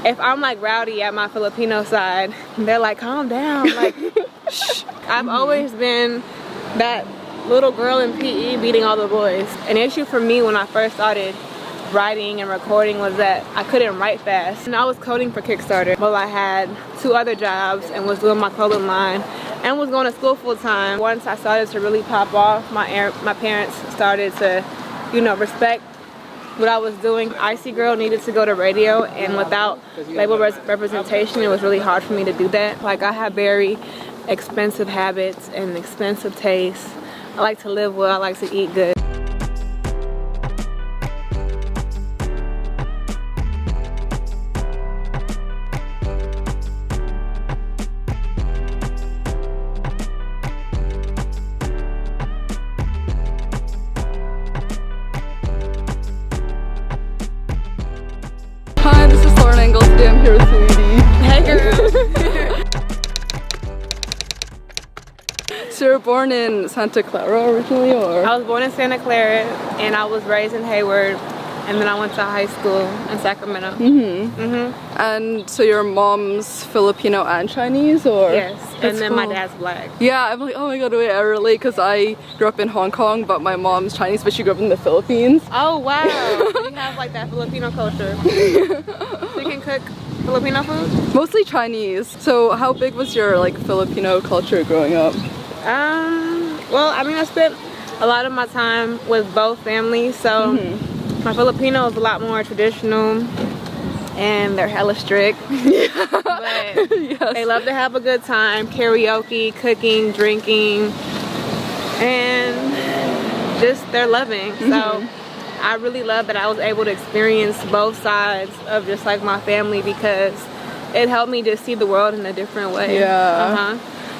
if I'm like rowdy at my Filipino side, they're like, calm down, like, shh. I've always been that little girl in PE beating all the boys. An issue for me when I first started writing and recording was that I couldn't write fast. And I was coding for Kickstarter. Well, I had 2 other jobs and was doing my clothing line and was going to school full time. Once I started to really pop off, my parents started to, you know, respect what I was doing. ICY GRL needed to go to radio, and without label representation, it was really hard for me to do that. Like, I have very expensive habits and expensive tastes. I like to live well, I like to eat good. Hi, this is today I'm here with SAWEETIE. Hey girl! So you were born in Santa Clara originally, or? I was born in Santa Clara and I was raised in Hayward, and then I went to high school in Sacramento. And so your mom's Filipino and Chinese, or? Yes, That's and then cool. my dad's black. Yeah, I'm like, oh my god, wait, I relate, because I grew up in Hong Kong, but my mom's Chinese, but she grew up in the Philippines. Oh wow! So you have like that Filipino culture. You can cook Filipino food? Mostly Chinese. So how big was your like Filipino culture growing up? Well, I mean, I spent a lot of my time with both families, so my Filipino is a lot more traditional and they're hella strict. But they love to have a good time, karaoke, cooking, drinking, and just they're loving. So I really love that I was able to experience both sides of just like my family, because it helped me just see the world in a different way.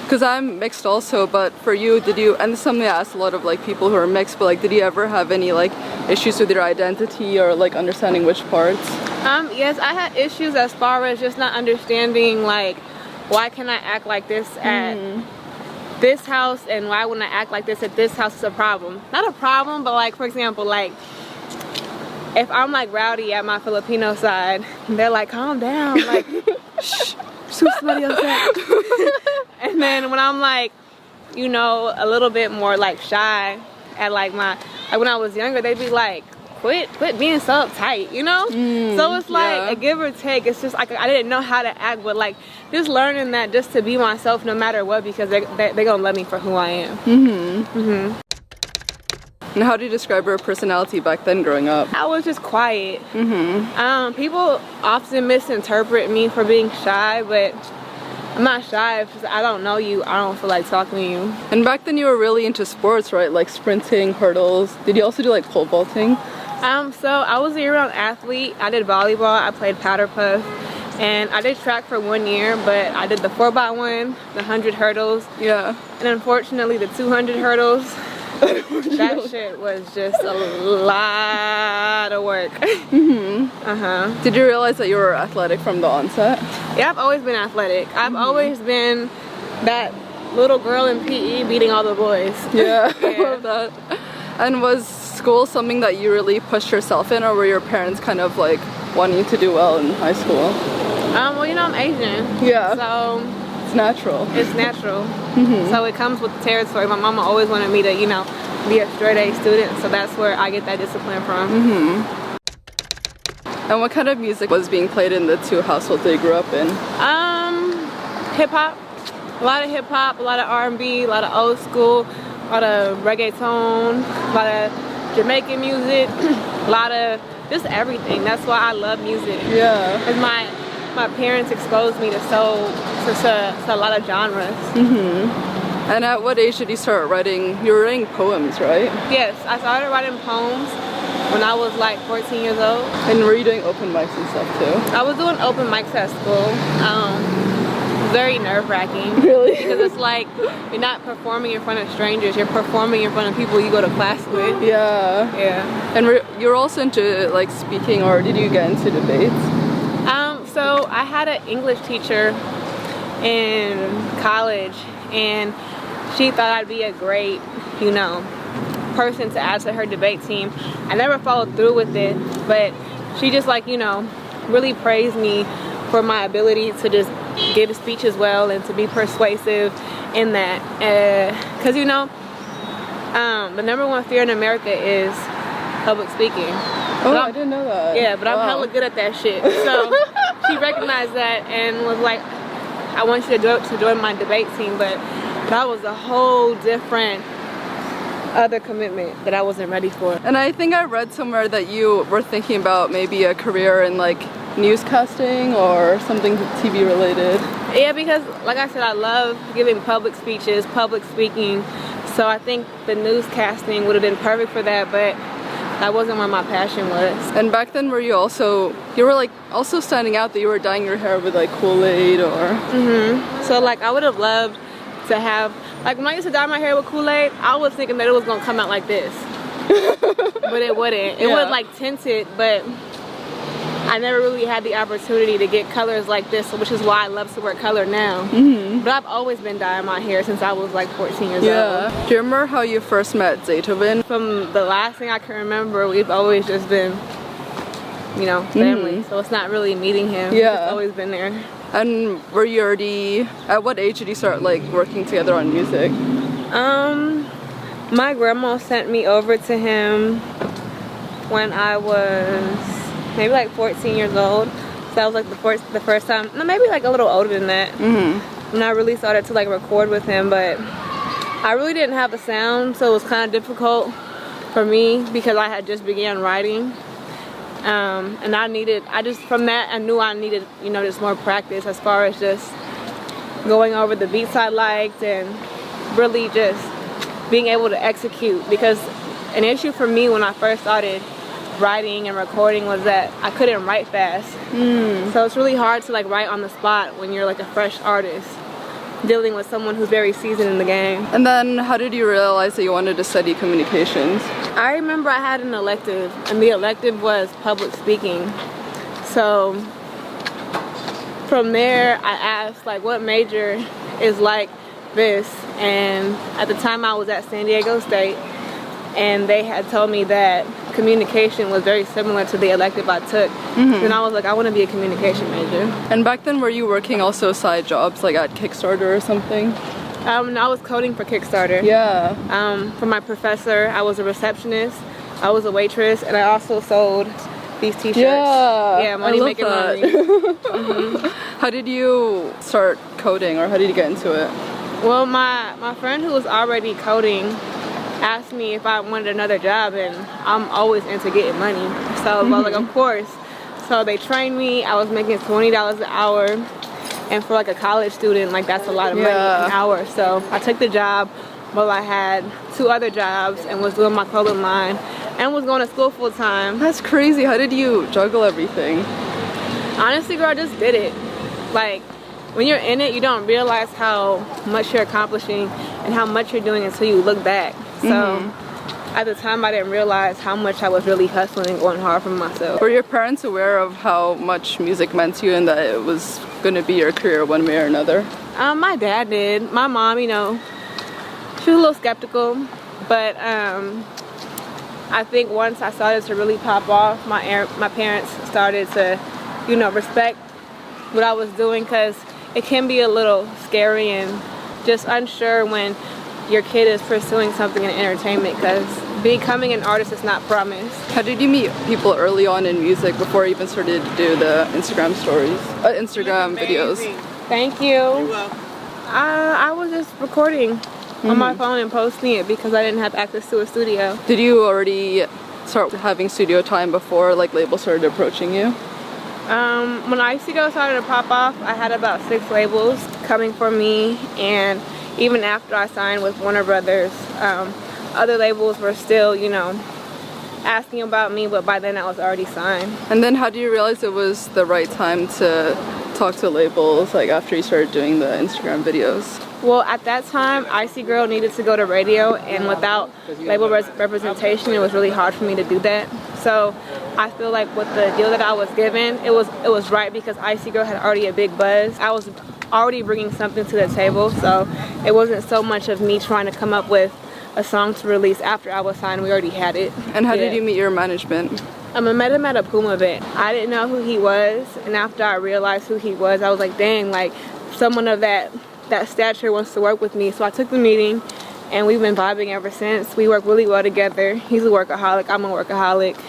Because I'm mixed also, but for you, did you, and this is something I ask a lot of like people who are mixed, but like did you ever have any like issues with your identity or like understanding which parts? Yes, I had issues as far as just not understanding like, why can I act like this at this house, and why wouldn't I act like this at this house? Is a problem. Not a problem, but like, for example, like if I'm like rowdy at my Filipino side, they're like, calm down, like, shh, somebody else that. And then when I'm like, you know, a little bit more like shy at like my, like when I was younger, they'd be like, quit being so uptight, you know? So it's like a give or take. It's just like I didn't know how to act, but like just learning that just to be myself no matter what, because they're gonna love me for who I am. And how do you describe your personality back then growing up? I was just quiet. People often misinterpret me for being shy, but I'm not shy. If I don't know you, I don't feel like talking to you. And back then you were really into sports, right? Like sprinting, hurdles. Did you also do like pole vaulting? So I was a year-round athlete. I did volleyball, I played powder puff, and I did track for 1 year, but I did the 4x1, the 100 hurdles. Yeah. And unfortunately the 200 hurdles, that shit was just a lot of work. Did you realize that you were athletic from the onset? Yeah, I've always been athletic. I've always been that little girl in PE beating all the boys. Yeah, I love that. And was school something that you really pushed yourself in, or were your parents kind of like wanting you to do well in high school? Well, you know, I'm Asian. Yeah. So it's natural. It's natural. So it comes with the territory. My mama always wanted me to, you know, be a straight A student, so that's where I get that discipline from. And what kind of music was being played in the 2 households that you grew up in? Hip-hop. A lot of hip-hop, a lot of R&B, a lot of old school, a lot of reggaeton, a lot of Jamaican music, a lot of just everything. That's why I love music. Yeah. Because my parents exposed me to a lot of genres. And at what age did you start writing? You were writing poems, right? Yes, I started writing poems when I was like 14 years old. And were you doing open mics and stuff too? I was doing open mics at school. Very nerve-wracking. Really? Because it's like you're not performing in front of strangers, you're performing in front of people you go to class with. Yeah. And you're also into like speaking, or did you get into debates? So I had an English teacher in college, and she thought I'd be a great, you know, person to add to her debate team. I never followed through with it, but she just like, you know, really praised me for my ability to just give speeches well and to be persuasive in that. Because you know, the #1 fear in America is public speaking. Oh, I didn't know that. Yeah, but I'm hella good at that shit. So she recognized that and was like, I want you to join my debate team, but that was a whole different other commitment that I wasn't ready for. And I think I read somewhere that you were thinking about maybe a career in like newscasting or something TV related. Yeah, because like I said, I love giving public speeches, public speaking. So I think the newscasting would have been perfect for that, but that wasn't where my passion was. And back then, were you were like also standing out that you were dyeing your hair with like Kool-Aid or? So like I would have loved to have, like when I used to dye my hair with Kool-Aid, I was thinking that it was gonna come out like this. But it wouldn't. It was like tinted, but I never really had the opportunity to get colors like this, which is why I love to wear color now. But I've always been dyeing my hair since I was like 14 years old. Do you remember how you first met Zaytoven? From the last thing I can remember, we've always just been, you know, family. So it's not really meeting him. Yeah. It's always been there. And were you already, at what age did you start like working together on music? My grandma sent me over to him when I was maybe like 14 years old. So that was like the first time, no, maybe like a little older than that. When I really started to like record with him, but I really didn't have a sound, so it was kind of difficult for me because I had just began writing. And from that I knew I needed, you know, just more practice as far as just going over the beats I liked and really just being able to execute, because an issue for me when I first started writing and recording was that I couldn't write fast. So it's really hard to like write on the spot when you're like a fresh artist dealing with someone who's very seasoned in the game. And then how did you realize that you wanted to study communications? I remember I had an elective, and the elective was public speaking. So from there I asked like what major is like this, and at the time I was at San Diego State, and they had told me that communication was very similar to the elective I took. And I was like, I want to be a communication major. And back then, were you working also side jobs like at Kickstarter or something? I was coding for Kickstarter. For my professor, I was a receptionist, I was a waitress, and I also sold these t-shirts. Yeah, money making money. How did you start coding, or how did you get into it? Well, my friend who was already coding asked me if I wanted another job, and I'm always into getting money. So I was like, of course. So they trained me. I was making $20 an hour, and for like a college student, like that's a lot of money an hour. So I took the job while I had 2 other jobs and was doing my clothing line and was going to school full time. That's crazy. How did you juggle everything? Honestly, girl, I just did it. Like, when you're in it, you don't realize how much you're accomplishing and how much you're doing until you look back. So at the time, I didn't realize how much I was really hustling and going hard for myself. Were your parents aware of how much music meant to you and that it was going to be your career one way or another? My dad did. My mom, you know, she was a little skeptical, but I think once I started to really pop off, my parents started to, you know, respect what I was doing, because it can be a little scary and just unsure when your kid is pursuing something in entertainment, because becoming an artist is not promised. How did you meet people early on in music before you even started to do the Instagram stories, Instagram videos? Thank you. You're welcome. I was just recording on my phone and posting it because I didn't have access to a studio. Did you already start having studio time before like labels started approaching you? When ICY GRL started to pop off, I had about 6 labels coming for me, and even after I signed with Warner Brothers, other labels were still, you know, asking about me, but by then I was already signed. And then how do you realize it was the right time to talk to labels, like after you started doing the Instagram videos? Well, at that time, ICY GRL needed to go to radio, and without label representation, it was really hard for me to do that. So I feel like with the deal that I was given, it was right, because ICY GRL had already a big buzz. I was already bringing something to the table, so it wasn't so much of me trying to come up with a song to release after I was signed. We already had it. And how did you meet your management? I met him at a Puma event. I didn't know who he was, and after I realized who he was, I was like, dang, like someone of that stature wants to work with me. So I took the meeting, and we've been vibing ever since. We work really well together. He's a workaholic, I'm a workaholic.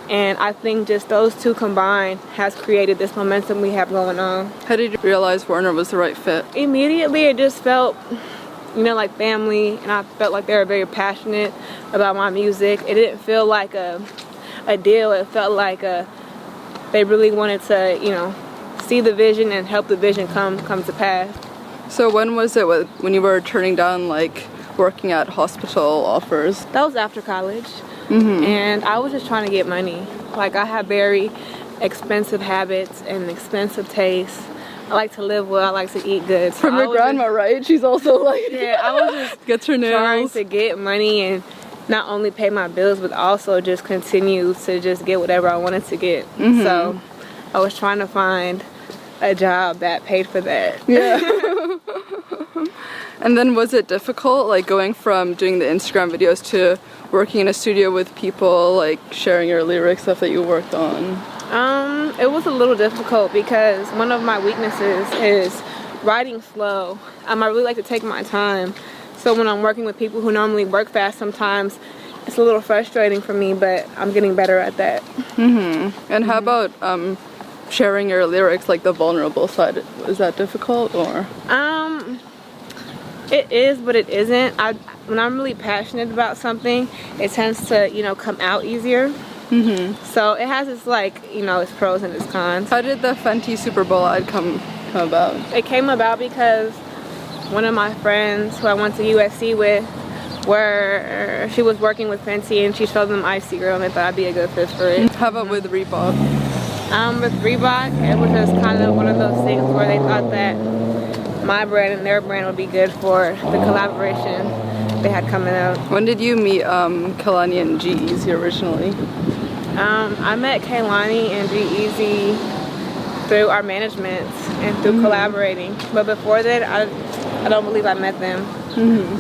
And I think just those two combined has created this momentum we have going on. How did you realize Warner was the right fit? Immediately, it just felt, you know, like family, and I felt like they were very passionate about my music. It didn't feel like a deal. It felt like they really wanted to, you know, see the vision and help the vision come to pass. So when was it when you were turning down like working at hospital offers? That was after college. And I was just trying to get money. Like, I have very expensive habits and expensive tastes. I like to live well, I like to eat good. So From your grandma, right? She's also like, yeah, I was just gets her nails. Trying to get money and not only pay my bills, but also just continue to just get whatever I wanted to get. So I was trying to find a job that paid for that. Yeah. And then was it difficult, like going from doing the Instagram videos to working in a studio with people, like sharing your lyrics, stuff that you worked on? It was a little difficult because one of my weaknesses is writing slow. I really like to take my time. So when I'm working with people who normally work fast, sometimes it's a little frustrating for me, but I'm getting better at that. And how about sharing your lyrics, like the vulnerable side? Is that difficult or? It is, but it isn't. When I'm really passionate about something, it tends to, you know, come out easier. So it has its, like, you know, its pros and its cons. How did the Fenty Super Bowl ad come about? It came about because one of my friends who I went to USC with, where she was working with Fenty and she showed them ICY GRL and they thought I'd be a good fit for it. How about with Reebok? With Reebok, it was just kind of one of those things where they thought that my brand and their brand would be good for the collaboration they had coming out. When did you meet Kehlani and G-Eazy originally? I met Kehlani and G-Eazy through our management and through collaborating. But before that, I don't believe I met them.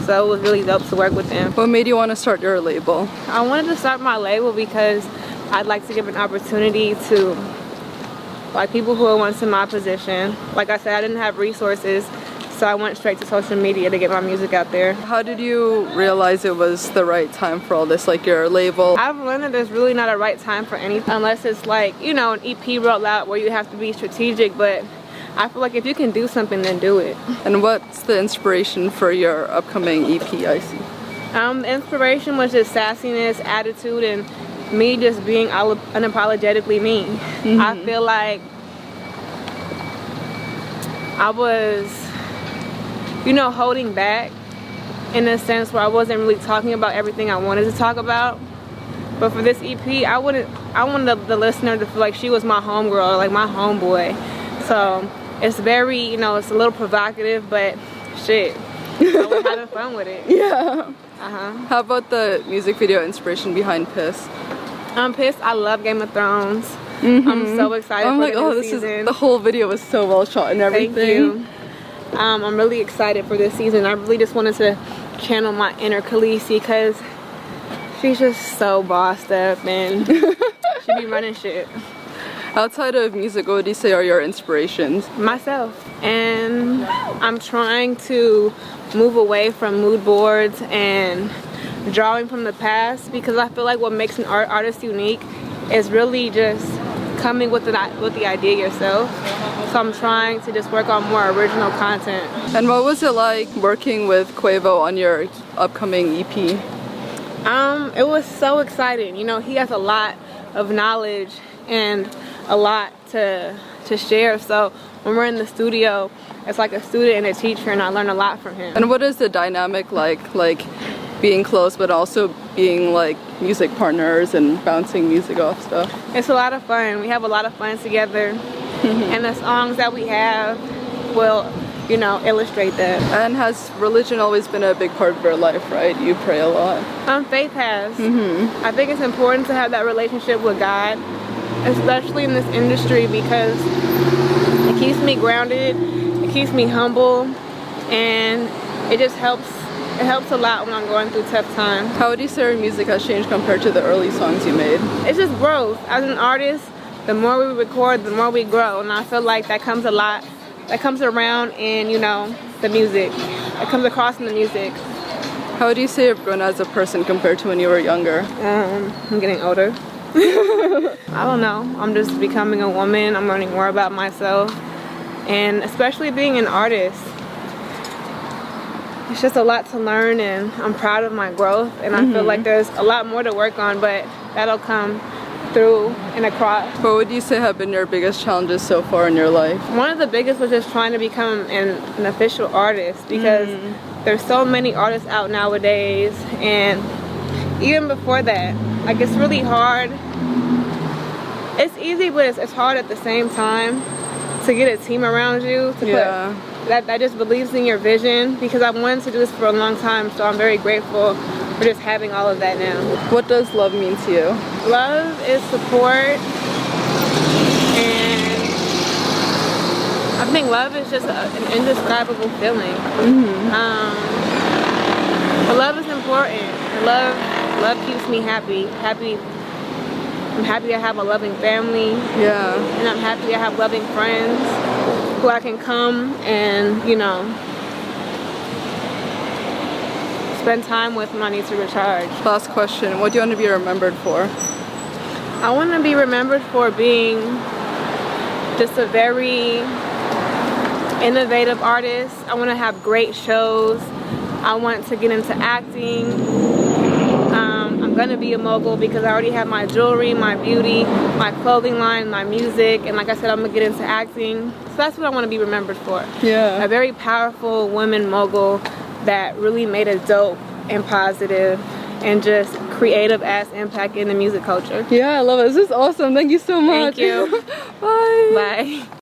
So it was really dope to work with them. What made you want to start your label? I wanted to start my label because I'd like to give an opportunity to like people who are once in my position. Like I said, I didn't have resources, so I went straight to social media to get my music out there. How did you realize it was the right time for all this, like your label? I've learned that there's really not a right time for anything unless it's like, you know, an EP rolled out where you have to be strategic, but I feel like if you can do something, then do it. And what's the inspiration for your upcoming EP, ICY? The inspiration was just sassiness, attitude, and me just being unapologetically me. I feel like I was, you know, holding back in a sense where I wasn't really talking about everything I wanted to talk about. But for this EP, I wanted the listener to feel like she was my homegirl, like my homeboy. So it's very, you know, it's a little provocative, but shit, I was having fun with it. Yeah. How about the music video inspiration behind Piss? Pissed. I love Game of Thrones. I'm so excited for the new season. The whole video was so well shot and everything. Thank you. I'm really excited for this season. I really just wanted to channel my inner Khaleesi because she's just so bossed up and she be running shit. Outside of music, what would you say are your inspirations? Myself. And I'm trying to move away from mood boards and drawing from the past because I feel like what makes an artist unique is really just coming with the idea yourself. So I'm trying to just work on more original content. And what was it like working with Quavo on your upcoming EP? It was so exciting. You know, he has a lot of knowledge and a lot to share. So when we're in the studio, it's like a student and a teacher, and I learn a lot from him. And what is the dynamic like being close but also being like music partners and bouncing music off stuff? It's a lot of fun. We have a lot of fun together. And the songs that we have will, you know, illustrate that. And has religion always been a big part of your life, right? You pray a lot. Faith has. I think it's important to have that relationship with God, especially in this industry, because it keeps me grounded, it keeps me humble, and it just helps It helps a lot when I'm going through tough times. How would you say your music has changed compared to the early songs you made? It's just growth. As an artist, the more we record, the more we grow, and I feel like that comes around in, you know, the music. It comes across in the music. How would you say you've grown as a person compared to when you were younger? I'm getting older. I don't know. I'm just becoming a woman. I'm learning more about myself. And especially being an artist, it's just a lot to learn, and I'm proud of my growth. And I feel like there's a lot more to work on, but that'll come through and across. What would you say have been your biggest challenges so far in your life? One of the biggest was just trying to become an official artist, because there's so many artists out nowadays, and even before that, like, it's really hard. It's easy, but it's hard at the same time to get a team around you to put that just believes in your vision, because I've wanted to do this for a long time, so I'm very grateful for just having all of that now. What does love mean to you? Love is support, and I think love is just an indescribable feeling. But love is important. Love keeps me happy. I'm happy I have a loving family. Yeah. And I'm happy I have loving friends who I can come and, you know, spend time with when I need to recharge. Last question. What do you want to be remembered for? I want to be remembered for being just a very innovative artist. I want to have great shows. I want to get into acting. I'm gonna be a mogul because I already have my jewelry, my beauty, my clothing line, my music, and like I said, I'm gonna get into acting. So that's what I want to be remembered for. Yeah. A very powerful woman mogul that really made a dope and positive and just creative ass impact in the music culture. Yeah, I love it. This is awesome. Thank you so much. Thank you. Bye. Bye.